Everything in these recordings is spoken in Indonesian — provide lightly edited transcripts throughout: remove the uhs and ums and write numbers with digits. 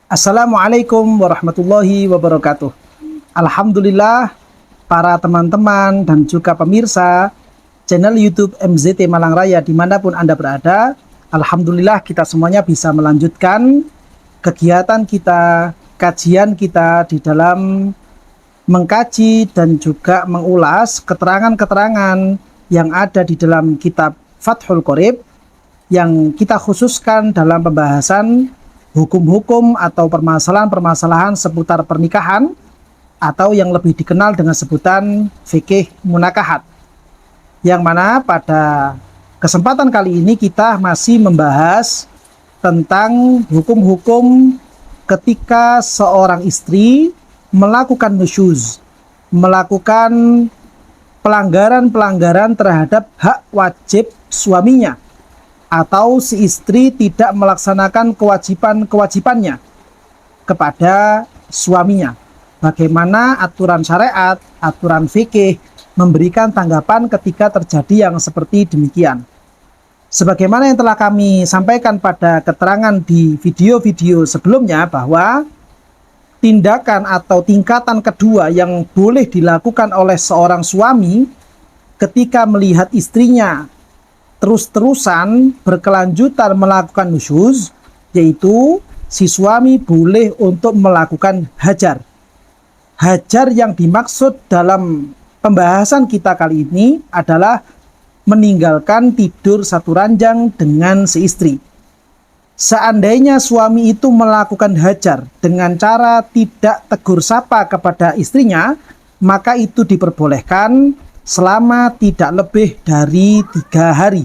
Assalamualaikum warahmatullahi wabarakatuh. Alhamdulillah, para teman-teman dan juga pemirsa channel YouTube MZT Malang Raya dimanapun Anda berada, Alhamdulillah kita semuanya bisa melanjutkan kegiatan kita, kajian kita di dalam mengkaji dan juga mengulas keterangan-keterangan yang ada di dalam kitab Fathul Qorib yang kita khususkan dalam pembahasan hukum-hukum atau permasalahan-permasalahan seputar pernikahan atau yang lebih dikenal dengan sebutan fikih munakahat. Yang mana pada kesempatan kali ini kita masih membahas tentang hukum-hukum ketika seorang istri melakukan nusyuz, melakukan pelanggaran-pelanggaran terhadap hak wajib suaminya, atau si istri tidak melaksanakan kewajiban-kewajibannya kepada suaminya. Bagaimana aturan syariat, aturan fikih memberikan tanggapan ketika terjadi yang seperti demikian. Sebagaimana yang telah kami sampaikan pada keterangan di video-video sebelumnya, bahwa tindakan atau tingkatan kedua yang boleh dilakukan oleh seorang suami ketika melihat istrinya terus-terusan berkelanjutan melakukan nusyuz, yaitu si suami boleh untuk melakukan hajar. Hajar yang dimaksud dalam pembahasan kita kali ini adalah meninggalkan tidur satu ranjang dengan si istri. Seandainya suami itu melakukan hajar dengan cara tidak tegur sapa kepada istrinya, maka itu diperbolehkan selama tidak lebih dari 3 hari.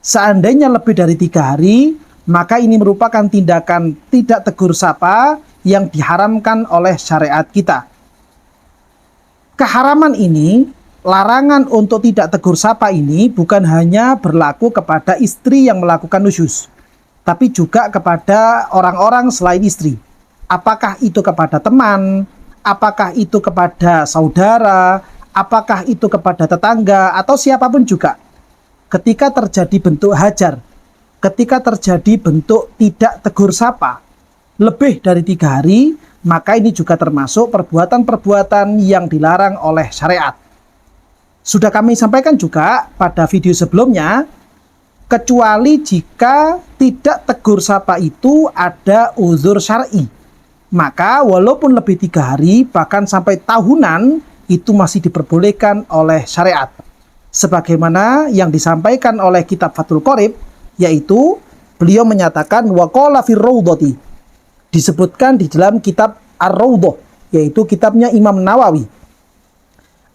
Seandainya lebih dari 3 hari, maka ini merupakan tindakan tidak tegur sapa yang diharamkan oleh syariat kita. Keharaman ini, larangan untuk tidak tegur sapa ini bukan hanya berlaku kepada istri yang melakukan nusyuz, tapi juga kepada orang-orang selain istri. Apakah itu kepada teman, apakah itu kepada saudara, apakah itu kepada tetangga atau siapapun juga. Ketika terjadi bentuk hajar, ketika terjadi bentuk tidak tegur sapa lebih dari 3 hari, maka ini juga termasuk perbuatan-perbuatan yang dilarang oleh syariat. Sudah kami sampaikan juga pada video sebelumnya, kecuali jika tidak tegur sapa itu ada uzur syar'i, maka walaupun lebih 3 hari bahkan sampai tahunan, itu masih diperbolehkan oleh syariat. Sebagaimana yang disampaikan oleh kitab Fathul Qorib, yaitu beliau menyatakan waqala fir raudhati, disebutkan di dalam kitab Ar-Raudhah, yaitu kitabnya Imam Nawawi,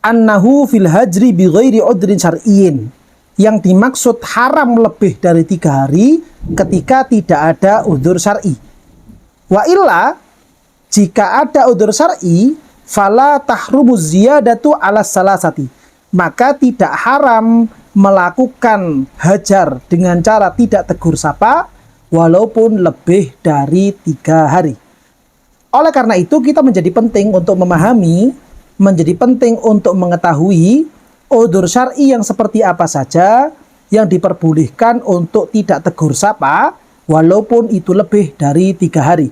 annahu fil hajri bi ghairi udrin syar'iyyin, yang dimaksud haram lebih dari 3 hari ketika tidak ada udzur syar'i. Wa illa, jika ada udzur syar'i, fala tahrumuz ziyadatu ala salasati, maka tidak haram melakukan hajar dengan cara tidak tegur sapa walaupun lebih dari 3 hari. Oleh karena itu kita menjadi penting untuk memahami, menjadi penting untuk mengetahui udzur syar'i yang seperti apa saja yang diperbolehkan untuk tidak tegur sapa walaupun itu lebih dari 3 hari.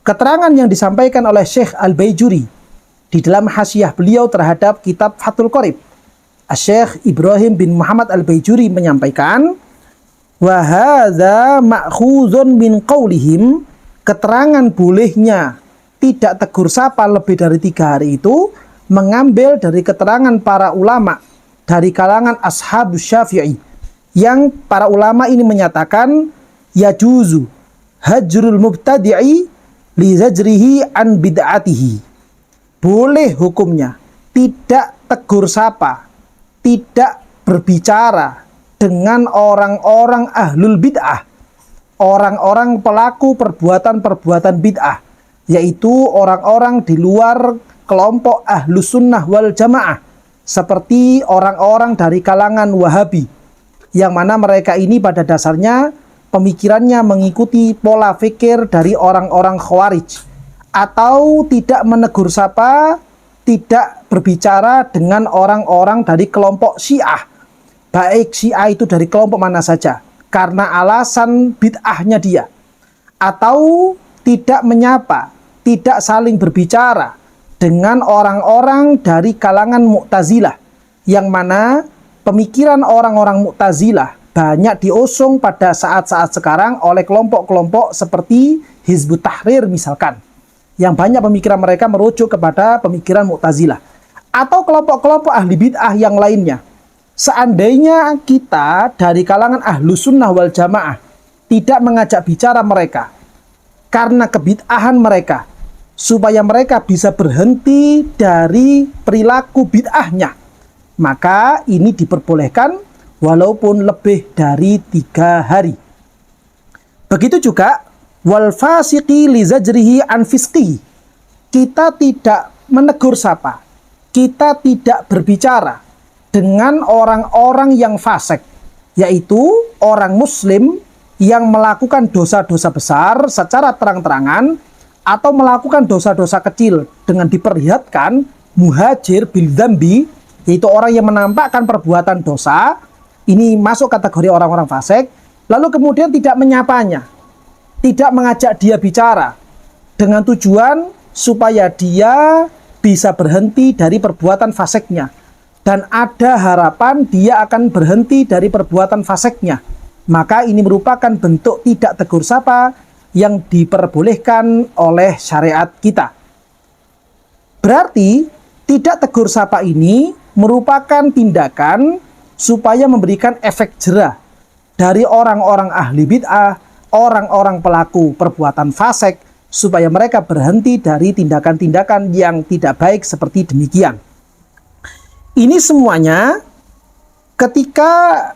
Keterangan yang disampaikan oleh Syekh Al-Baijuri di dalam hasyiah beliau terhadap kitab Fathul Qorib, Syekh Ibrahim bin Muhammad Al-Baijuri menyampaikan, wa hadza ma'khuzun min qaulihim, keterangan bolehnya tidak tegur sapa lebih dari 3 hari itu mengambil dari keterangan para ulama dari kalangan ashabus Syafi'i, yang para ulama ini menyatakan yajuzu hajrul mubtadi'i li zajrihi an bid'atihi, boleh hukumnya tidak tegur sapa, tidak berbicara dengan orang-orang ahlul bid'ah, orang-orang pelaku perbuatan-perbuatan bid'ah, yaitu orang-orang di luar kelompok ahlus sunnah wal jamaah, seperti orang-orang dari kalangan Wahabi, yang mana mereka ini pada dasarnya pemikirannya mengikuti pola fikir dari orang-orang Khawarij, atau tidak menegur sapa, tidak berbicara dengan orang-orang dari kelompok Syiah, baik Syiah itu dari kelompok mana saja, karena alasan bid'ahnya dia, atau tidak menyapa, tidak saling berbicara dengan orang-orang dari kalangan Mu'tazilah, yang mana pemikiran orang-orang Mu'tazilah banyak diusung pada saat-saat sekarang oleh kelompok-kelompok seperti Hizbut Tahrir misalkan, yang banyak pemikiran mereka merujuk kepada pemikiran Mu'tazilah, atau kelompok-kelompok ahli bid'ah yang lainnya. Seandainya kita dari kalangan Ahlus Sunnah wal Jamaah tidak mengajak bicara mereka karena kebid'ahan mereka, supaya mereka bisa berhenti dari perilaku bid'ahnya, maka ini diperbolehkan walaupun lebih dari 3 hari. Begitu juga wal fasiqi li zajrihi an fisqi. Kita tidak menegur sapa, kita tidak berbicara dengan orang-orang yang fasik, yaitu orang muslim yang melakukan dosa-dosa besar secara terang-terangan atau melakukan dosa-dosa kecil dengan diperlihatkan muhajir bil dzambi, yaitu orang yang menampakkan perbuatan dosa, ini masuk kategori orang-orang fasik, lalu kemudian tidak menyapanya, tidak mengajak dia bicara dengan tujuan supaya dia bisa berhenti dari perbuatan fasiknya, dan ada harapan dia akan berhenti dari perbuatan fasiknya, maka ini merupakan bentuk tidak tegur sapa yang diperbolehkan oleh syariat kita. Berarti tidak tegur sapa ini merupakan tindakan supaya memberikan efek jera dari orang-orang ahli bid'ah, orang-orang pelaku perbuatan fasik, supaya mereka berhenti dari tindakan-tindakan yang tidak baik seperti demikian. Ini semuanya ketika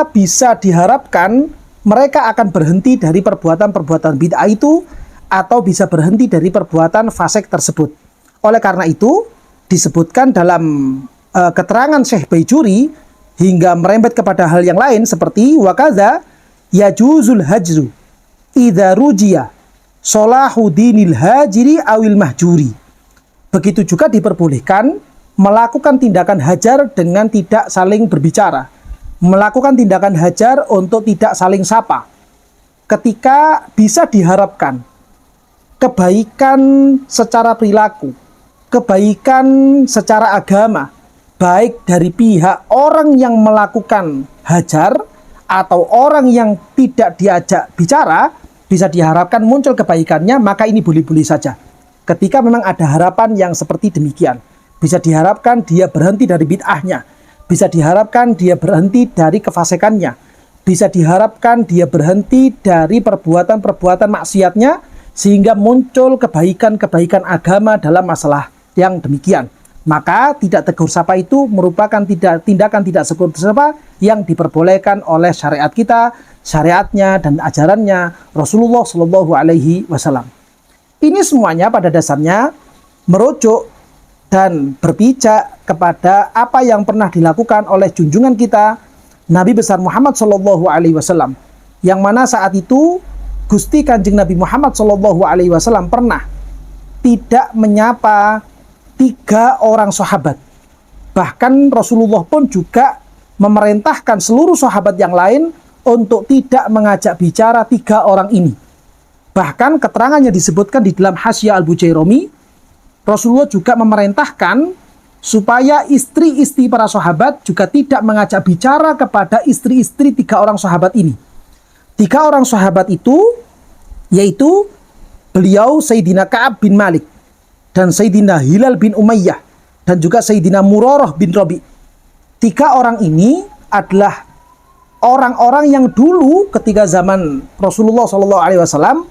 bisa diharapkan mereka akan berhenti dari perbuatan-perbuatan bid'ah itu, atau bisa berhenti dari perbuatan fasik tersebut. Oleh karena itu disebutkan dalam keterangan Syekh Baijuri hingga merembet kepada hal yang lain seperti wakaza yajuzul hajru idza rujiya solahu dinil hajiri awil mahjuri. Begitu juga diperbolehkan melakukan tindakan hajar dengan tidak saling berbicara, melakukan tindakan hajar untuk tidak saling sapa, ketika bisa diharapkan kebaikan secara perilaku, kebaikan secara agama, baik dari pihak orang yang melakukan hajar atau orang yang tidak diajak bicara, bisa diharapkan muncul kebaikannya, maka ini boleh-boleh saja. Ketika memang ada harapan yang seperti demikian, bisa diharapkan dia berhenti dari bid'ahnya, bisa diharapkan dia berhenti dari kefasikannya, bisa diharapkan dia berhenti dari perbuatan-perbuatan maksiatnya, sehingga muncul kebaikan-kebaikan agama dalam masalah yang demikian. Maka tidak tegur sapa itu merupakan tindakan tidak tegur sapa yang diperbolehkan oleh syariat kita, syariatnya dan ajarannya Rasulullah Shallallahu Alaihi Wasallam. Ini semuanya pada dasarnya merujuk dan berpijak kepada apa yang pernah dilakukan oleh junjungan kita Nabi besar Muhammad Shallallahu Alaihi Wasallam, yang mana saat itu Gusti Kanjeng Nabi Muhammad Shallallahu Alaihi Wasallam pernah tidak menyapa 3 orang sahabat. Bahkan Rasulullah pun juga memerintahkan seluruh sahabat yang lain untuk tidak mengajak bicara 3 orang ini. Bahkan keterangannya disebutkan di dalam Hasyiah Al-Bujairami, Rasulullah juga memerintahkan supaya istri-istri para sahabat juga tidak mengajak bicara kepada istri-istri 3 orang sahabat ini. 3 orang sahabat itu yaitu beliau Sayyidina Ka'ab bin Malik dan Sayyidina Hilal bin Umayyah dan juga Sayyidina Murarah bin Rabi. 3 orang ini adalah orang-orang yang dulu ketika zaman Rasulullah SAW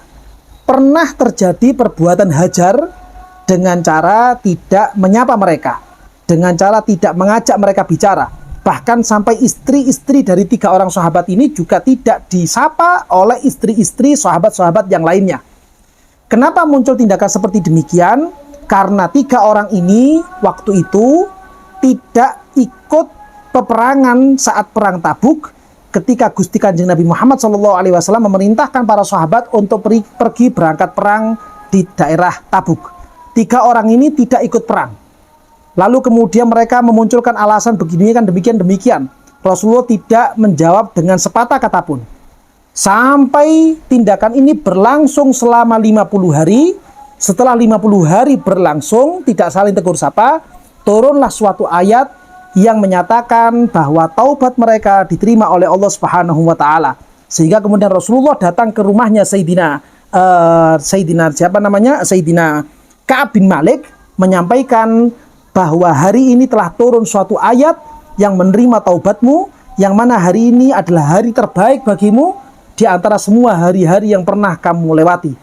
pernah terjadi perbuatan hajar dengan cara tidak menyapa mereka, dengan cara tidak mengajak mereka bicara. Bahkan sampai istri-istri dari 3 orang sahabat ini juga tidak disapa oleh istri-istri sahabat-sahabat yang lainnya. Kenapa muncul tindakan seperti demikian? Karena 3 orang ini waktu itu tidak ikut peperangan saat perang Tabuk, ketika Gusti Kanjeng Nabi Muhammad SAW memerintahkan para sahabat untuk pergi berangkat perang di daerah Tabuk. 3 orang ini tidak ikut perang. Lalu kemudian mereka memunculkan alasan begini kan demikian. Rasulullah tidak menjawab dengan sepatah kata pun. Sampai tindakan ini berlangsung selama 50 hari. Setelah 50 hari berlangsung, tidak saling tegur sapa, turunlah suatu ayat yang menyatakan bahwa taubat mereka diterima oleh Allah Subhanahu wa taala. Sehingga kemudian Rasulullah datang ke rumahnya Sayyidina Ka'ab bin Malik, menyampaikan bahwa hari ini telah turun suatu ayat yang menerima taubatmu, yang mana hari ini adalah hari terbaik bagimu di antara semua hari-hari yang pernah kamu lewati.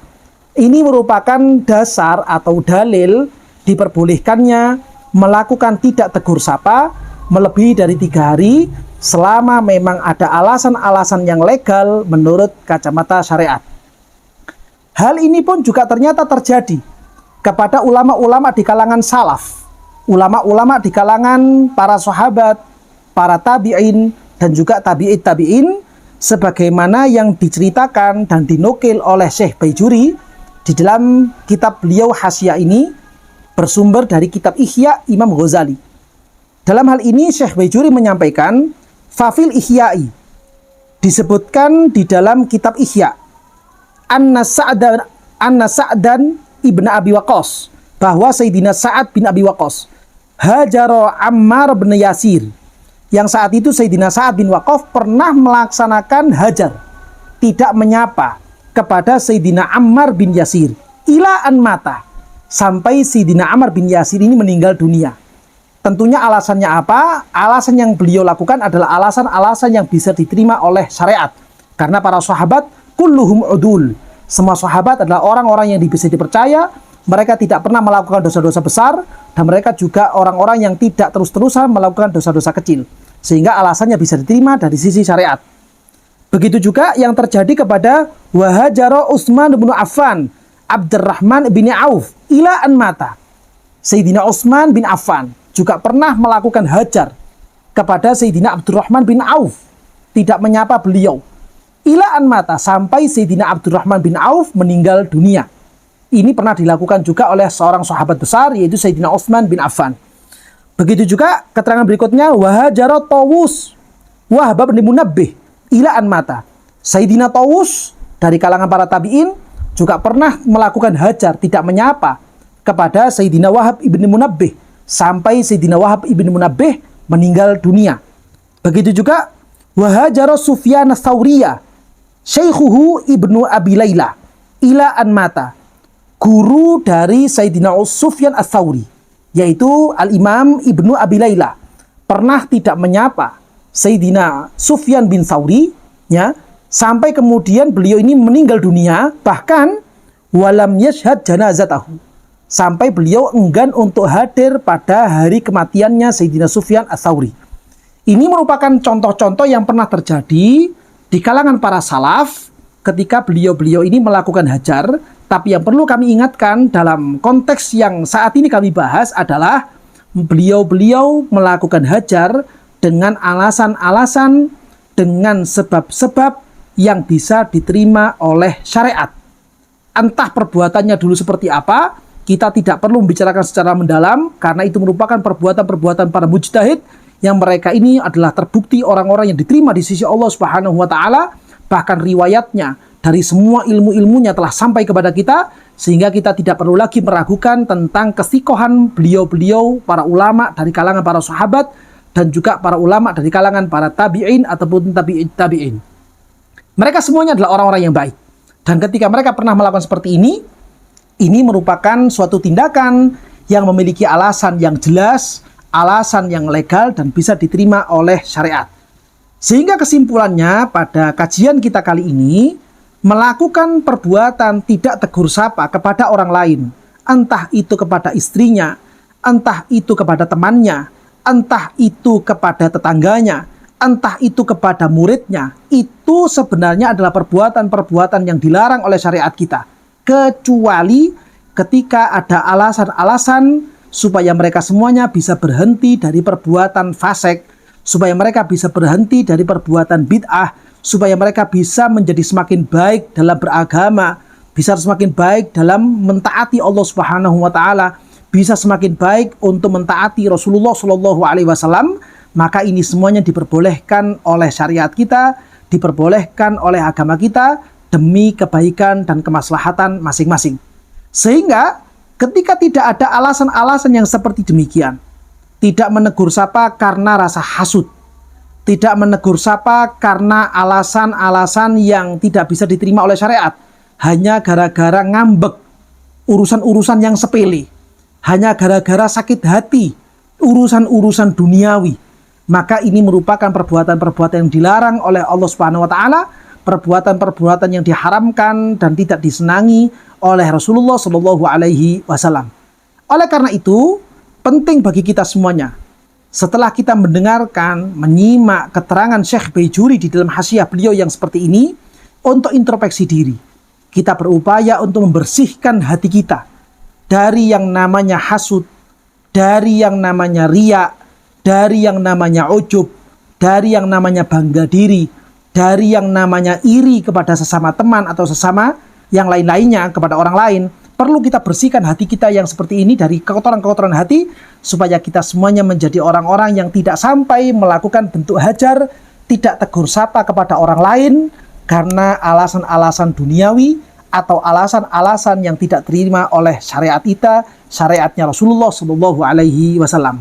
Ini merupakan dasar atau dalil diperbolehkannya melakukan tidak tegur sapa melebihi dari 3 hari selama memang ada alasan-alasan yang legal menurut kacamata syariat. Hal ini pun juga ternyata terjadi kepada ulama-ulama di kalangan salaf, ulama-ulama di kalangan para sahabat, para tabi'in, dan juga tabi'in, sebagaimana yang diceritakan dan dinukil oleh Syekh Baijuri di dalam kitab beliau Hasyiah ini, bersumber dari kitab Ihya Imam Ghazali. Dalam hal ini Syekh Baijuri menyampaikan, Fafil Ihya'i, disebutkan di dalam kitab Ihya, Anna Sa'dan ibn Abi Waqqas, bahwa Sayyidina Sa'ad bin Abi Waqqas hajara Ammar bin Yasir, yang saat itu Sayyidina Sa'ad bin Waqqas pernah melaksanakan hajar, tidak menyapa kepada Sayyidina Ammar bin Yasir, ila an mata, sampai Sayyidina Ammar bin Yasir ini meninggal dunia. Tentunya alasannya apa? Alasan yang beliau lakukan adalah alasan-alasan yang bisa diterima oleh syariat. Karena para sahabat kulluhum udul, semua sahabat adalah orang-orang yang bisa dipercaya. Mereka tidak pernah melakukan dosa-dosa besar, dan mereka juga orang-orang yang tidak terus-terusan melakukan dosa-dosa kecil, sehingga alasannya bisa diterima dari sisi syariat. Begitu juga yang terjadi kepada wahajaro Utsman bin Affan Abdurrahman bin Auf ila an mata. Sayyidina Utsman bin Affan juga pernah melakukan hajar kepada Sayyidina Abdurrahman bin Auf, tidak menyapa beliau ila an mata, sampai Sayyidina Abdurrahman bin Auf meninggal dunia. Ini pernah dilakukan juga oleh seorang sahabat besar, yaitu Sayyidina Utsman bin Affan. Begitu juga keterangan berikutnya, wahajaro Tawus Wahab bin Munabbih ila an mata. Sayyidina Tawus dari kalangan para tabi'in juga pernah melakukan hajar, tidak menyapa kepada Sayyidina Wahab ibn Munabbih, sampai Sayyidina Wahab ibn Munabbih meninggal dunia. Begitu juga wahajaro Sufyan ats-Tsauriyah Syaikhuhu ibnu Abi Layla ila an mata. Guru dari Sayyidina Sufyan ats-Tsauri, yaitu Al-Imam Ibnu Abi Layla, pernah tidak menyapa Sayyidina Sufyan bin Tsauri, ya, sampai kemudian beliau ini meninggal dunia, bahkan walam yashhad janazatahu, sampai beliau enggan untuk hadir pada hari kematiannya Sayyidina Sufyan ats-Tsauri. Ini merupakan contoh-contoh yang pernah terjadi di kalangan para salaf ketika beliau-beliau ini melakukan hajar. Tapi yang perlu kami ingatkan dalam konteks yang saat ini kami bahas adalah beliau-beliau melakukan hajar dengan alasan-alasan, dengan sebab-sebab yang bisa diterima oleh syariat. Entah perbuatannya dulu seperti apa, kita tidak perlu membicarakan secara mendalam, karena itu merupakan perbuatan-perbuatan para mujtahid yang mereka ini adalah terbukti orang-orang yang diterima di sisi Allah Subhanahu wa taala. Bahkan riwayatnya dari semua ilmu-ilmunya telah sampai kepada kita, sehingga kita tidak perlu lagi meragukan tentang kesikohan beliau-beliau para ulama dari kalangan para sahabat, dan juga para ulama dari kalangan para tabi'in ataupun tabi'in. Mereka semuanya adalah orang-orang yang baik, dan ketika mereka pernah melakukan seperti ini merupakan suatu tindakan yang memiliki alasan yang jelas, alasan yang legal, dan bisa diterima oleh syariat. Sehingga kesimpulannya pada kajian kita kali ini, melakukan perbuatan tidak tegur sapa kepada orang lain, entah itu kepada istrinya, entah itu kepada temannya, entah itu kepada tetangganya, entah itu kepada muridnya, itu sebenarnya adalah perbuatan-perbuatan yang dilarang oleh syariat kita, kecuali ketika ada alasan-alasan supaya mereka semuanya bisa berhenti dari perbuatan fasik, supaya mereka bisa berhenti dari perbuatan bid'ah, supaya mereka bisa menjadi semakin baik dalam beragama, bisa semakin baik dalam mentaati Allah Subhanahu wa taala, bisa semakin baik untuk mentaati Rasulullah Shallallahu alaihi wasallam. Maka ini semuanya diperbolehkan oleh syariat kita, diperbolehkan oleh agama kita demi kebaikan dan kemaslahatan masing-masing. Sehingga ketika tidak ada alasan-alasan yang seperti demikian, tidak menegur sapa karena rasa hasud, tidak menegur sapa karena alasan-alasan yang tidak bisa diterima oleh syariat, hanya gara-gara ngambek urusan-urusan yang sepele, hanya gara-gara sakit hati urusan-urusan duniawi, maka ini merupakan perbuatan-perbuatan yang dilarang oleh Allah Subhanahu wa taala, perbuatan-perbuatan yang diharamkan dan tidak disenangi oleh Rasulullah Shallallahu alaihi wasallam. Oleh karena itu, penting bagi kita semuanya, setelah kita mendengarkan, menyimak keterangan Syekh Baijuri di dalam hasyiah beliau yang seperti ini, untuk introspeksi diri. Kita berupaya untuk membersihkan hati kita dari yang namanya hasud, dari yang namanya riya, dari yang namanya ujub, dari yang namanya bangga diri, dari yang namanya iri kepada sesama teman atau sesama yang lain-lainnya kepada orang lain. Perlu kita bersihkan hati kita yang seperti ini dari kekotoran-kekotoran hati, supaya kita semuanya menjadi orang-orang yang tidak sampai melakukan bentuk hajar, tidak tegur sapa kepada orang lain karena alasan-alasan duniawi atau alasan-alasan yang tidak terima oleh syariat kita, syariatnya Rasulullah Shallallahu alaihi wasallam.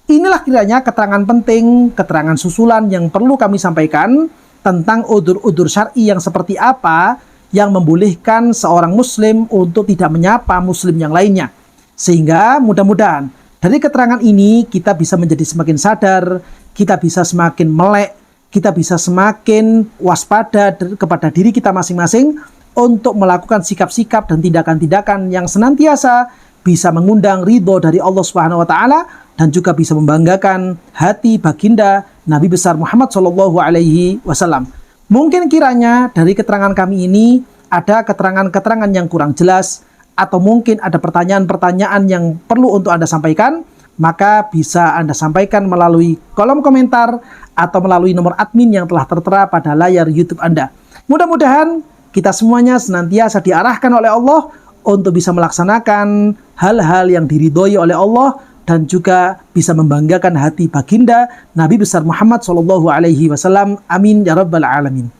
Inilah kiranya keterangan penting, keterangan susulan yang perlu kami sampaikan tentang udzur-udzur syar'i yang seperti apa yang membolehkan seorang muslim untuk tidak menyapa muslim yang lainnya. Sehingga mudah-mudahan dari keterangan ini kita bisa menjadi semakin sadar, kita bisa semakin melek, kita bisa semakin waspada kepada diri kita masing-masing untuk melakukan sikap-sikap dan tindakan-tindakan yang senantiasa bisa mengundang ridho dari Allah Subhanahu wa taala dan juga bisa membanggakan hati baginda Nabi besar Muhammad Shallallahu alaihi wasallam. Mungkin kiranya dari keterangan kami ini ada keterangan-keterangan yang kurang jelas, atau mungkin ada pertanyaan-pertanyaan yang perlu untuk Anda sampaikan, maka bisa Anda sampaikan melalui kolom komentar atau melalui nomor admin yang telah tertera pada layar YouTube Anda. Mudah-mudahan kita semuanya senantiasa diarahkan oleh Allah untuk bisa melaksanakan hal-hal yang diridhoi oleh Allah dan juga bisa membanggakan hati baginda Nabi besar Muhammad SAW. Amin ya rabbal alamin.